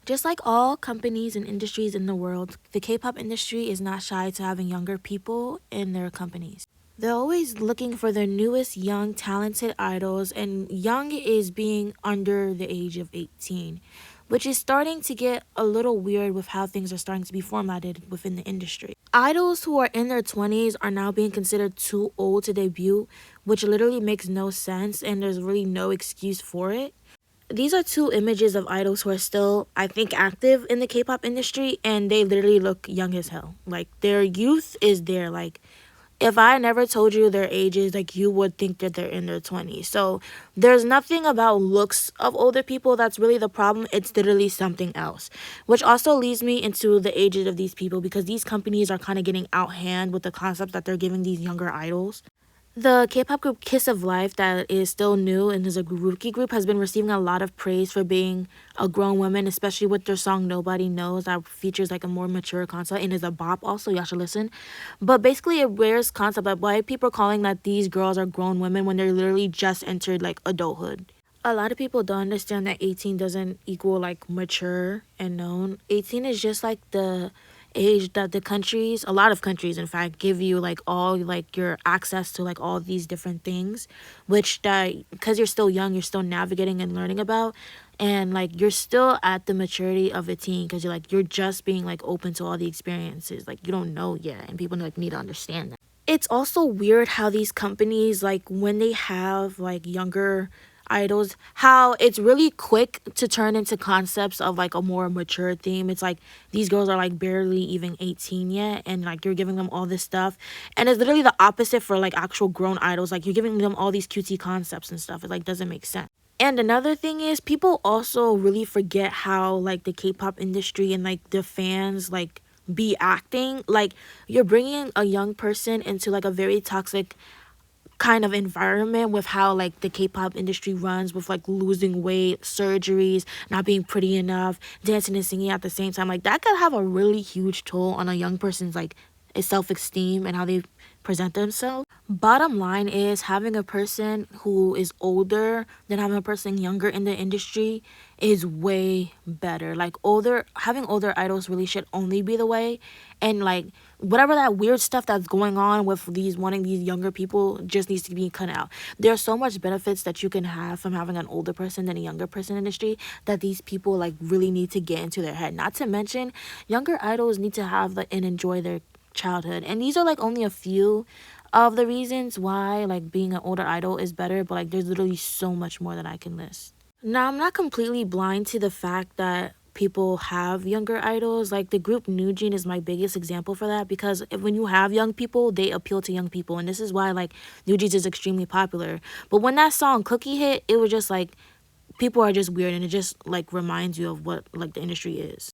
Just like all companies and industries in the world, the K-pop industry is not shy to having younger people in their companies. They're always looking for the newest young talented idols, and young is being under the age of 18, which is starting to get a little weird with how things are starting to be formatted within the industry. Idols who are in their 20s are now being considered too old to debut, which literally makes no sense and there's really no excuse for it. These are two images of idols who are still, I think, active in the K-pop industry, and they literally look young as hell. Like, their youth is there. Like, if I never told you their ages, like, you would think that they're in their 20s. So there's nothing about looks of older people that's really the problem. It's literally something else, which also leads me into the ages of these people, because these companies are kind of getting out hand with the concepts that they're giving these younger idols. The K-pop group Kiss of Life, that is still new and is a rookie group, has been receiving a lot of praise for being a grown woman, especially with their song Nobody Knows, that features like a more mature concept and is a bop also. Y'all should listen. But basically it wears concept that why people are calling that these girls are grown women when they're literally just entered like adulthood. A lot of people don't understand that 18 doesn't equal like mature and known. 18 is just like the age that the countries, a lot of countries in fact, give you like all like your access to like all these different things, which that because you're still young, you're still navigating and learning about, and like you're still at the maturity of a teen, because you're just being like open to all the experiences, like you don't know yet, and people like need to understand that. It's also weird how these companies, like when they have like younger idols, how it's really quick to turn into concepts of like a more mature theme. It's like these girls are like barely even 18 yet, and like you're giving them all this stuff, and it's literally the opposite for like actual grown idols. Like you're giving them all these cutesy concepts and stuff. It like doesn't make sense. And another thing is, people also really forget how like the K-pop industry and like the fans like be acting. Like, you're bringing a young person into like a very toxic kind of environment with how like the K-pop industry runs, with like losing weight, surgeries, not being pretty enough, dancing and singing at the same time. Like, that could have a really huge toll on a young person's like self-esteem and how they present themselves. Bottom line is, having a person who is older than having a person younger in the industry is way better. Like, having older idols really should only be the way, and like whatever that weird stuff that's going on with these wanting these younger people just needs to be cut out. There's so much benefits that you can have from having an older person than a younger person in the industry, that these people like really need to get into their head. Not to mention, younger idols need to have and enjoy their childhood, and these are like only a few of the reasons why like being an older idol is better, but like there's literally so much more that I can list. Now, I'm not completely blind to the fact that people have younger idols. Like, the group New Jean is my biggest example for that, because when you have young people, they appeal to young people, and this is why like New Jeans is extremely popular. But when that song Cookie hit, it was just like people are just weird, and it just like reminds you of what like the industry is.